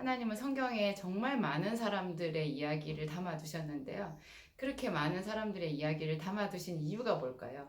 하나님은 성경에 정말 많은 사람들의 이야기를 담아두셨는데요. 그렇게 많은 사람들의 이야기를 담아두신 이유가 뭘까요?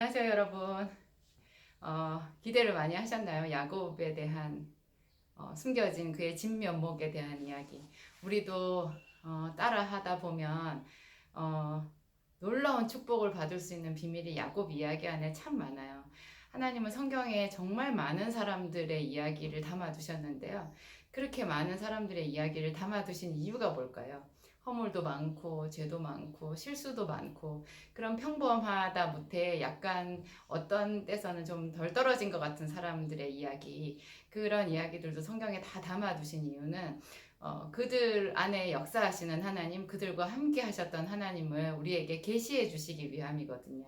안녕하세요, 여러분. 기대를 많이 하셨나요? 야곱에 대한 숨겨진 그의 진면목에 대한 이야기. 우리도 따라 하다 보면 놀라운 축복을 받을 수 있는 비밀이 야곱 이야기 안에 참 많아요. 하나님은 성경에 정말 많은 사람들의 이야기를 담아두셨는데요. 그렇게 많은 사람들의 이야기를 담아두신 이유가 뭘까요? 허물도 많고 죄도 많고 실수도 많고 그런 평범하다 못해 약간 어떤 때서는 좀 덜 떨어진 것 같은 사람들의 이야기, 그런 이야기들도 성경에 다 담아두신 이유는 그들 안에 역사하시는 하나님, 그들과 함께 하셨던 하나님을 우리에게 계시해 주시기 위함이거든요.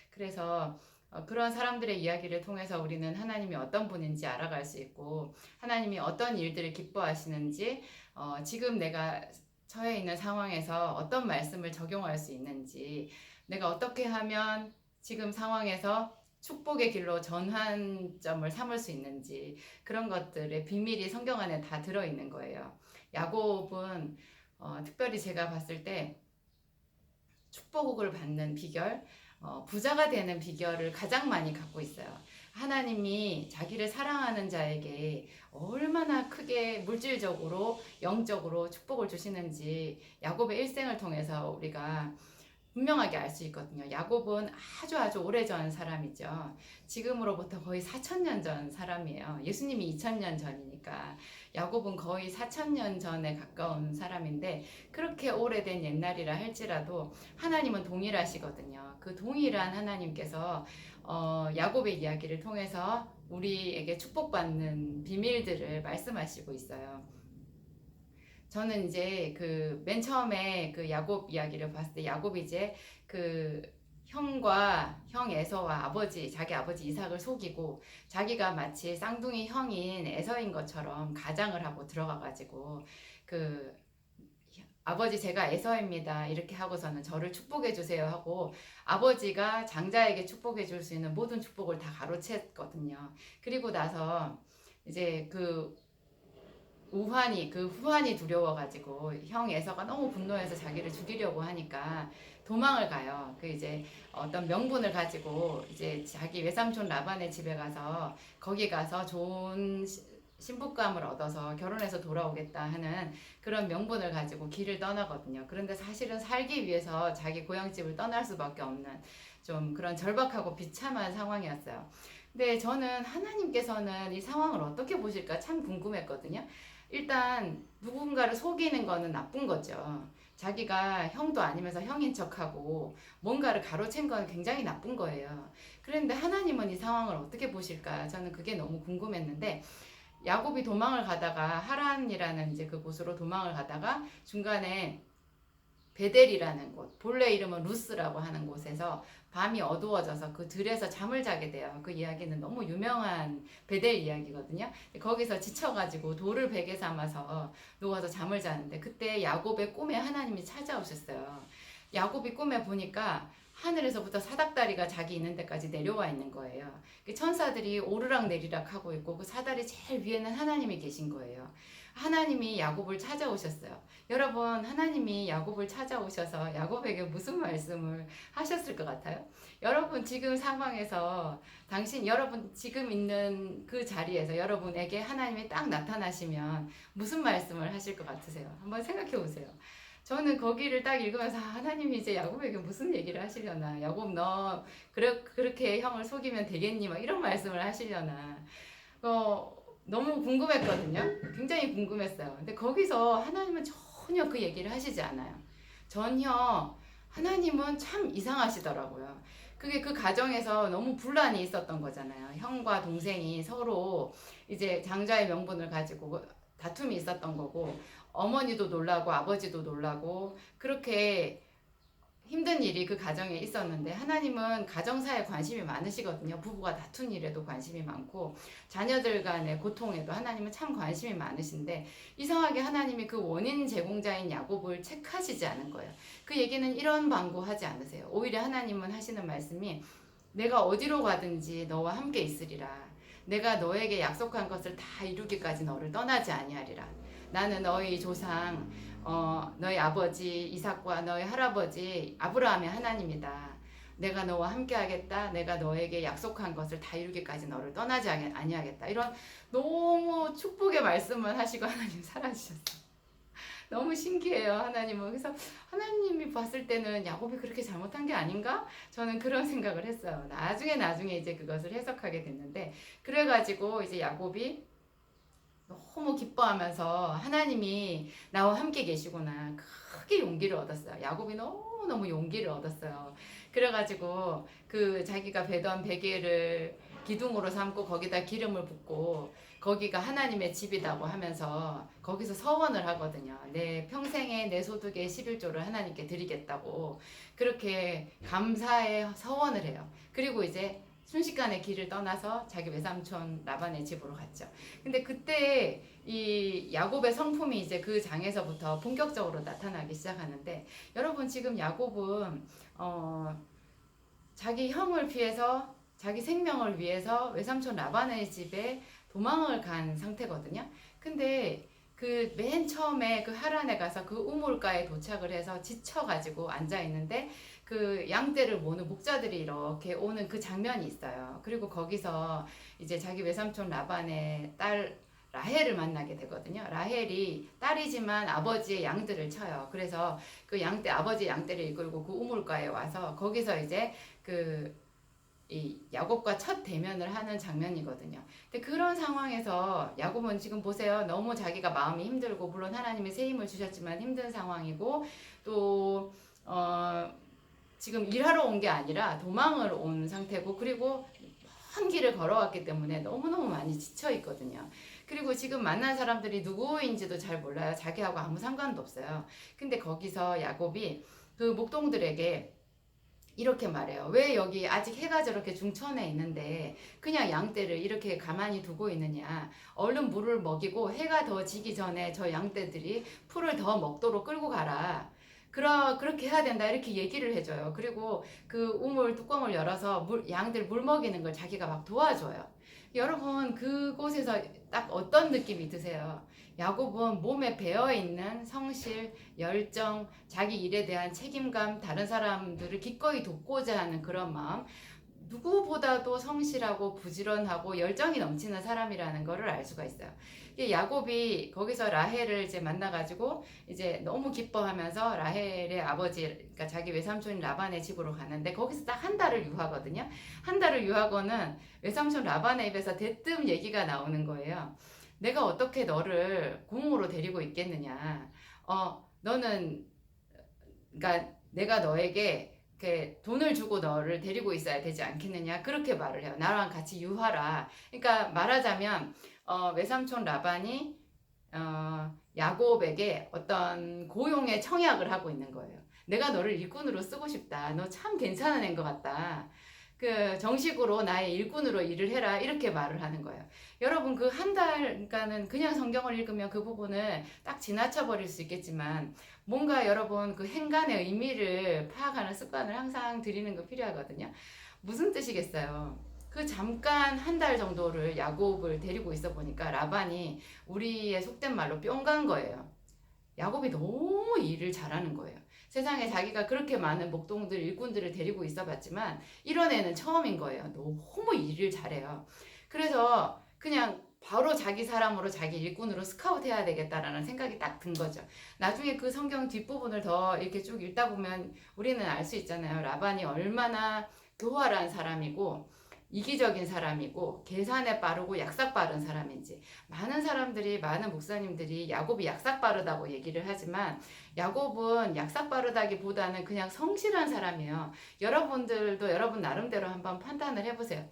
그래서 그런 사람들의 이야기를 통해서 우리는 하나님이 어떤 분인지 알아갈 수 있고, 하나님이 어떤 일들을 기뻐하시는지, 지금 내가 처해 있는 상황에서 어떤 말씀을 적용할 수 있는지, 내가 어떻게 하면 지금 상황에서 축복의 길로 전환점을 삼을 수 있는지, 그런 것들의 비밀이 성경 안에 다 들어있는 거예요. 야곱은 특별히 제가 봤을 때 축복을 받는 비결, 부자가 되는 비결을 가장 많이 갖고 있어요. 하나님이 자기를 사랑하는 자에게 얼마나 크게 물질적으로, 영적으로 축복을 주시는지 야곱의 일생을 통해서 우리가 분명하게 알 수 있거든요. 야곱은 아주 오래전 사람이죠. 지금으로부터 거의 4,000년 전 사람이에요. 예수님이 2,000년 전이니까 야곱은 거의 4,000년 전에 가까운 사람인데, 그렇게 오래된 옛날이라 할지라도 하나님은 동일하시거든요. 그 동일한 하나님께서 야곱의 이야기를 통해서 우리에게 축복받는 비밀들을 말씀하시고 있어요. 저는 이제 그 맨 처음에 그 야곱 이야기를 봤을 때, 야곱이 이제 그 형 에서와 자기 아버지 이삭을 속이고, 자기가 마치 쌍둥이 형인 에서인 것처럼 가장을 하고 들어가가지고, 그 아버지 제가 에서입니다 이렇게 하고서는 저를 축복해 주세요 하고, 아버지가 장자에게 축복해 줄 수 있는 모든 축복을 다 가로챘거든요. 그리고 나서 이제 그 후환이 두려워가지고 형 에서가 너무 분노해서 자기를 죽이려고 하니까 도망을 가요. 그 이제 어떤 명분을 가지고 이제 자기 외삼촌 라반의 집에 가서, 거기 가서 좋은 신부감을 얻어서 결혼해서 돌아오겠다 하는 그런 명분을 가지고 길을 떠나거든요. 그런데 사실은 살기 위해서 자기 고향집을 떠날 수밖에 없는 좀 그런 절박하고 비참한 상황이었어요. 근데 저는 하나님께서는 이 상황을 어떻게 보실까 참 궁금했거든요. 일단 누군가를 속이는 거는 나쁜 거죠. 자기가 형도 아니면서 형인 척하고 뭔가를 가로챈 건 굉장히 나쁜 거예요. 그런데 하나님은 이 상황을 어떻게 보실까? 저는 그게 너무 궁금했는데, 야곱이 도망을 가다가 하란이라는 이제 그곳으로 도망을 가다가 중간에 베델이라는 곳, 본래 이름은 루스라고 하는 곳에서 밤이 어두워져서 그 들에서 잠을 자게 돼요. 그 이야기는 너무 유명한 베델 이야기거든요. 거기서 지쳐가지고 돌을 베개 삼아서 누워서 잠을 자는데, 그때 야곱의 꿈에 하나님이 찾아오셨어요. 야곱이 꿈에 보니까 하늘에서부터 사닥다리가 자기 있는 데까지 내려와 있는 거예요. 그 천사들이 오르락 내리락 하고 있고, 그 사다리 제일 위에는 하나님이 계신 거예요. 하나님이 야곱을 찾아오셨어요. 여러분, 하나님이 야곱을 찾아오셔서 야곱에게 무슨 말씀을 하셨을 것 같아요? 여러분 지금 상황에서, 여러분 지금 있는 그 자리에서 여러분에게 하나님이 딱 나타나시면 무슨 말씀을 하실 것 같으세요? 한번 생각해 보세요. 저는 거기를 딱 읽으면서 하나님이 이제 야곱에게 무슨 얘기를 하시려나, 야곱 너 그렇게 형을 속이면 되겠니, 막 이런 말씀을 하시려나, 너무 궁금했거든요. 굉장히 궁금했어요. 근데 거기서 하나님은 전혀 그 얘기를 하시지 않아요. 전혀. 하나님은 참 이상하시더라고요. 그게 그 가정에서 너무 분란이 있었던 거잖아요. 형과 동생이 서로 이제 장자의 명분을 가지고 다툼이 있었던 거고, 어머니도 놀라고 아버지도 놀라고, 그렇게 힘든 일이 그 가정에 있었는데 하나님은 가정사에 관심이 많으시거든요. 부부가 다툰 일에도 관심이 많고 자녀들 간의 고통에도 하나님은 참 관심이 많으신데 이상하게 하나님이 그 원인 제공자인 야곱을 책하시지 않은 거예요. 그 얘기는 이런 방구하지 않으세요. 오히려 하나님은 하시는 말씀이 내가 어디로 가든지 너와 함께 있으리라. 내가 너에게 약속한 것을 다 이루기까지 너를 떠나지 아니하리라. 나는 너희 조상 너희 아버지 이삭과 너희 할아버지 아브라함의 하나님이다. 내가 너와 함께 하겠다. 내가 너에게 약속한 것을 다 이루기까지 너를 떠나지 아니하겠다. 이런 너무 축복의 말씀을 하시고 하나님 사라지셨어요. 너무 신기해요, 하나님은. 그래서 하나님이 봤을 때는 야곱이 그렇게 잘못한 게 아닌가? 저는 그런 생각을 했어요. 나중에 이제 그것을 해석하게 됐는데, 그래가지고 이제 야곱이 너무 기뻐하면서 하나님이 나와 함께 계시구나. 크게 용기를 얻었어요. 야곱이 너무너무 용기를 얻었어요. 그래가지고 그 자기가 베던 베개를 기둥으로 삼고 거기다 기름을 붓고 거기가 하나님의 집이라고 하면서 거기서 서원을 하거든요. 내 평생에 내 소득의 11조를 하나님께 드리겠다고 그렇게 감사의 서원을 해요. 그리고 이제 순식간에 길을 떠나서 자기 외삼촌 라반의 집으로 갔죠. 근데 그때 이 야곱의 성품이 이제 그 장에서부터 본격적으로 나타나기 시작하는데 여러분 지금 야곱은 자기 형을 피해서 자기 생명을 위해서 외삼촌 라반의 집에 도망을 간 상태거든요. 근데 그 맨 처음에 그 하란에 가서 그 우물가에 도착을 해서 지쳐가지고 앉아 있는데 그 양떼를 모는 목자들이 이렇게 오는 그 장면이 있어요. 그리고 거기서 이제 자기 외삼촌 라반의 딸 라헬을 만나게 되거든요. 라헬이 딸이지만 아버지의 양들을 쳐요. 그래서 그 양떼 아버지 양떼를 이끌고 그 우물가에 와서 거기서 이제 이 야곱과 첫 대면을 하는 장면이거든요. 근데 그런 상황에서 야곱은 지금 보세요. 너무 자기가 마음이 힘들고 물론 하나님이 새 힘을 주셨지만 힘든 상황이고 또 지금 일하러 온 게 아니라 도망을 온 상태고 그리고 먼 길을 걸어왔기 때문에 너무너무 많이 지쳐 있거든요. 그리고 지금 만난 사람들이 누구인지도 잘 몰라요. 자기하고 아무 상관도 없어요. 근데 거기서 야곱이 그 목동들에게 이렇게 말해요. 왜 여기 아직 해가 저렇게 중천에 있는데 그냥 양떼를 이렇게 가만히 두고 있느냐. 얼른 물을 먹이고 해가 더 지기 전에 저 양떼들이 풀을 더 먹도록 끌고 가라. 그렇게 해야 된다. 이렇게 얘기를 해줘요. 그리고 그 우물 뚜껑을 열어서 양들 물 먹이는 걸 자기가 막 도와줘요. 여러분 그곳에서 딱 어떤 느낌이 드세요? 야곱은 몸에 배어있는 성실, 열정, 자기 일에 대한 책임감, 다른 사람들을 기꺼이 돕고자 하는 그런 마음, 누구보다도 성실하고 부지런하고 열정이 넘치는 사람이라는 것을 알 수가 있어요. 야곱이 거기서 라헬을 이제 만나가지고 이제 너무 기뻐하면서 라헬의 아버지, 그러니까 자기 외삼촌 라반의 집으로 가는데 거기서 딱 한 달을 유하거든요. 한 달을 유하고는 외삼촌 라반의 입에서 대뜸 얘기가 나오는 거예요. 내가 어떻게 너를 공으로 데리고 있겠느냐. 너는, 그러니까 내가 너에게 돈을 주고 너를 데리고 있어야 되지 않겠느냐. 그렇게 말을 해요. 나랑 같이 유하라. 그러니까 말하자면, 외삼촌 라반이, 야곱에게 어떤 고용의 청약을 하고 있는 거예요. 내가 너를 일꾼으로 쓰고 싶다. 너 참 괜찮은 애인 것 같다. 그 정식으로 나의 일꾼으로 일을 해라 이렇게 말을 하는 거예요. 여러분 그 한 달간은 그냥 성경을 읽으면 그 부분을 딱 지나쳐 버릴 수 있겠지만 뭔가 여러분 그 행간의 의미를 파악하는 습관을 항상 들이는 거 필요하거든요. 무슨 뜻이겠어요? 그 잠깐 한 달 정도를 야곱을 데리고 있어 보니까 라반이 우리의 속된 말로 뿅 간 거예요. 야곱이 너무 일을 잘하는 거예요. 세상에 자기가 그렇게 많은 목동들, 일꾼들을 데리고 있어 봤지만 이런 애는 처음인 거예요. 너무 일을 잘해요. 그래서 그냥 바로 자기 사람으로 자기 일꾼으로 스카우트 해야 되겠다라는 생각이 딱 든 거죠. 나중에 그 성경 뒷부분을 더 이렇게 쭉 읽다 보면 우리는 알 수 있잖아요. 라반이 얼마나 교활한 사람이고 이기적인 사람이고 계산에 빠르고 약삭 빠른 사람인지. 많은 사람들이, 많은 목사님들이 야곱이 약삭 빠르다고 얘기를 하지만 야곱은 약삭 빠르다기보다는 그냥 성실한 사람이에요. 여러분들도 여러분 나름대로 한번 판단을 해보세요.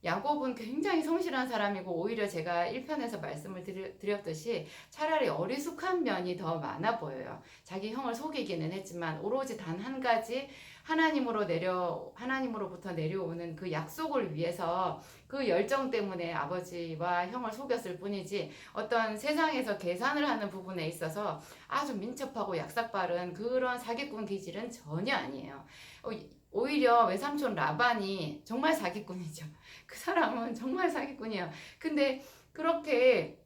야곱은 굉장히 성실한 사람이고 오히려 제가 1편에서 말씀을 드렸듯이 차라리 어리숙한 면이 더 많아 보여요. 자기 형을 속이기는 했지만 오로지 단 한 가지 하나님으로부터 내려오는 그 약속을 위해서 그 열정 때문에 아버지와 형을 속였을 뿐이지 어떤 세상에서 계산을 하는 부분에 있어서 아주 민첩하고 약삭빠른 그런 사기꾼 기질은 전혀 아니에요. 오히려 외삼촌 라반이 정말 사기꾼이죠. 그 사람은 정말 사기꾼이에요. 근데 그렇게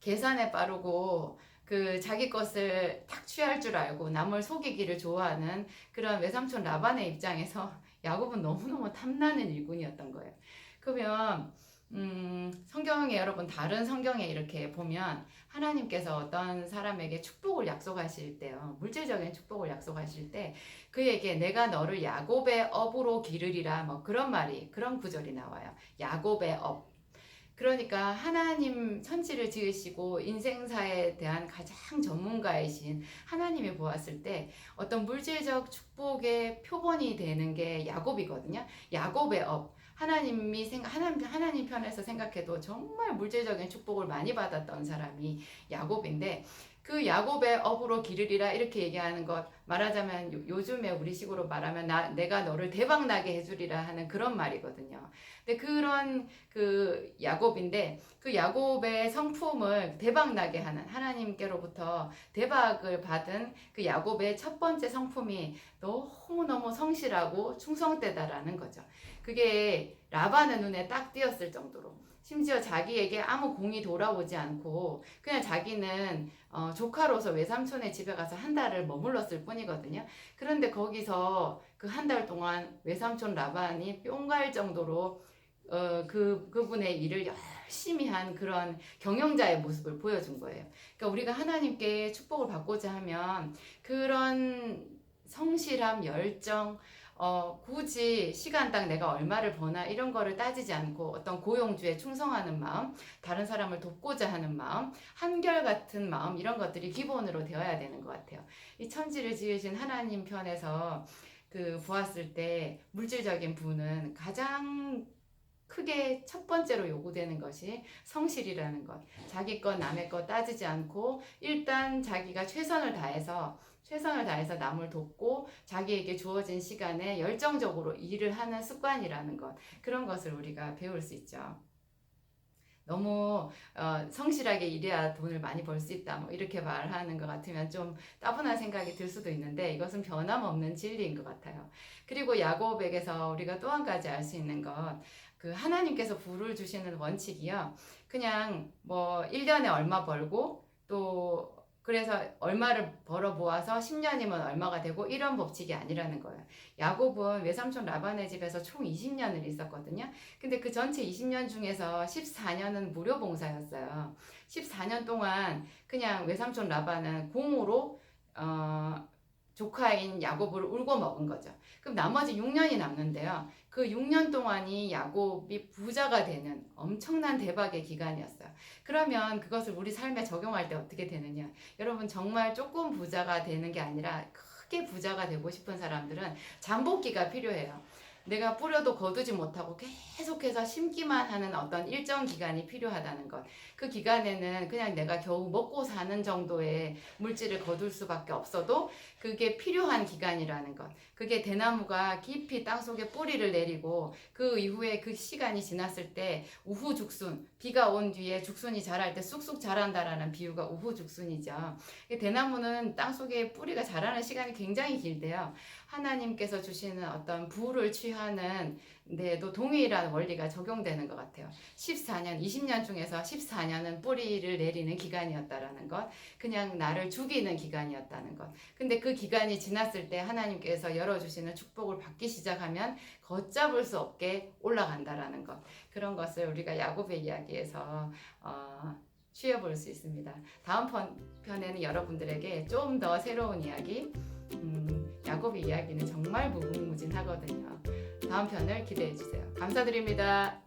계산에 빠르고 그 자기 것을 탁 취할 줄 알고 남을 속이기를 좋아하는 그런 외삼촌 라반의 입장에서 야곱은 너무너무 탐나는 일꾼이었던 거예요. 그러면 성경에 여러분 다른 성경에 이렇게 보면 하나님께서 어떤 사람에게 축복을 약속하실 때요, 물질적인 축복을 약속하실 때 그에게 내가 너를 야곱의 업으로 기르리라 뭐 그런 구절이 나와요. 야곱의 업. 그러니까 하나님 천지를 지으시고 인생사에 대한 가장 전문가이신 하나님이 보았을 때 어떤 물질적 축복의 표본이 되는 게 야곱이거든요. 야곱의 업. 하나님 편에서 생각해도 정말 물질적인 축복을 많이 받았던 사람이 야곱인데 그 야곱의 업으로 기르리라 이렇게 얘기하는 것 말하자면 요즘에 우리식으로 말하면 내가 너를 대박나게 해주리라 하는 그런 말이거든요. 근데 그런 그 야곱인데 그 야곱의 성품을 대박나게 하는 하나님께로부터 대박을 받은 그 야곱의 첫 번째 성품이 너무너무 성실하고 충성되다라는 거죠. 그게 라반의 눈에 딱 띄었을 정도로 심지어 자기에게 아무 공이 돌아오지 않고 그냥 자기는 조카로서 외삼촌의 집에 가서 한 달을 머물렀을 뿐이거든요. 그런데 거기서 그 한 달 동안 외삼촌 라반이 뿅갈 정도로 그분의 일을 열심히 한 그런 경영자의 모습을 보여준 거예요. 그러니까 우리가 하나님께 축복을 받고자 하면 그런 성실함, 열정, 굳이 시간당 내가 얼마를 버나 이런 거를 따지지 않고 어떤 고용주에 충성하는 마음, 다른 사람을 돕고자 하는 마음, 한결같은 마음 이런 것들이 기본으로 되어야 되는 것 같아요. 이 천지를 지으신 하나님 편에서 보았을 때 물질적인 부는 가장 크게 첫 번째로 요구되는 것이 성실이라는 것. 자기 것 남의 것 따지지 않고 일단 자기가 최선을 다해서 남을 돕고 자기에게 주어진 시간에 열정적으로 일을 하는 습관이라는 것. 그런 것을 우리가 배울 수 있죠. 너무 성실하게 일해야 돈을 많이 벌 수 있다 뭐 이렇게 말하는 것 같으면 좀 따분한 생각이 들 수도 있는데 이것은 변함없는 진리인 것 같아요. 그리고 야곱에게서 우리가 또 한 가지 알 수 있는 것, 그 하나님께서 부를 주시는 원칙이요, 그냥 뭐 1년에 얼마 벌고 또 그래서 얼마를 벌어 모아서 10년이면 얼마가 되고 이런 법칙이 아니라는 거예요. 야곱은 외삼촌 라반의 집에서 총 20년을 있었거든요. 근데 그 전체 20년 중에서 14년은 무료 봉사였어요. 14년 동안 그냥 외삼촌 라반은 공으로 조카인 야곱을 울고 먹은 거죠. 그럼 나머지 6년이 남는데요. 그 6년 동안이 야곱이 부자가 되는 엄청난 대박의 기간이었어요. 그러면 그것을 우리 삶에 적용할 때 어떻게 되느냐? 여러분 정말 조금 부자가 되는 게 아니라 크게 부자가 되고 싶은 사람들은 잠복기가 필요해요. 내가 뿌려도 거두지 못하고 계속해서 심기만 하는 어떤 일정 기간이 필요하다는 것. 그 기간에는 그냥 내가 겨우 먹고 사는 정도의 물질을 거둘 수밖에 없어도 그게 필요한 기간이라는 것. 그게 대나무가 깊이 땅속에 뿌리를 내리고 그 이후에 그 시간이 지났을 때 우후죽순, 비가 온 뒤에 죽순이 자랄 때 쑥쑥 자란다라는 비유가 우후죽순이죠. 대나무는 땅속에 뿌리가 자라는 시간이 굉장히 길대요. 하나님께서 주시는 어떤 부를 취하는 데도 동일한 원리가 적용되는 것 같아요. 14년, 20년 중에서 14년은 뿌리를 내리는 기간이었다라는 것, 그냥 나를 죽이는 기간이었다는 것. 근데 그 기간이 지났을 때 하나님께서 열어주시는 축복을 받기 시작하면 걷잡을 수 없게 올라간다라는 것. 그런 것을 우리가 야곱의 이야기에서 취해볼 수 있습니다. 다음 편에는 여러분들에게 좀 더 새로운 이야기, 야곱의 이야기는 정말 무궁무진하거든요. 다음 편을 기대해 주세요. 감사드립니다.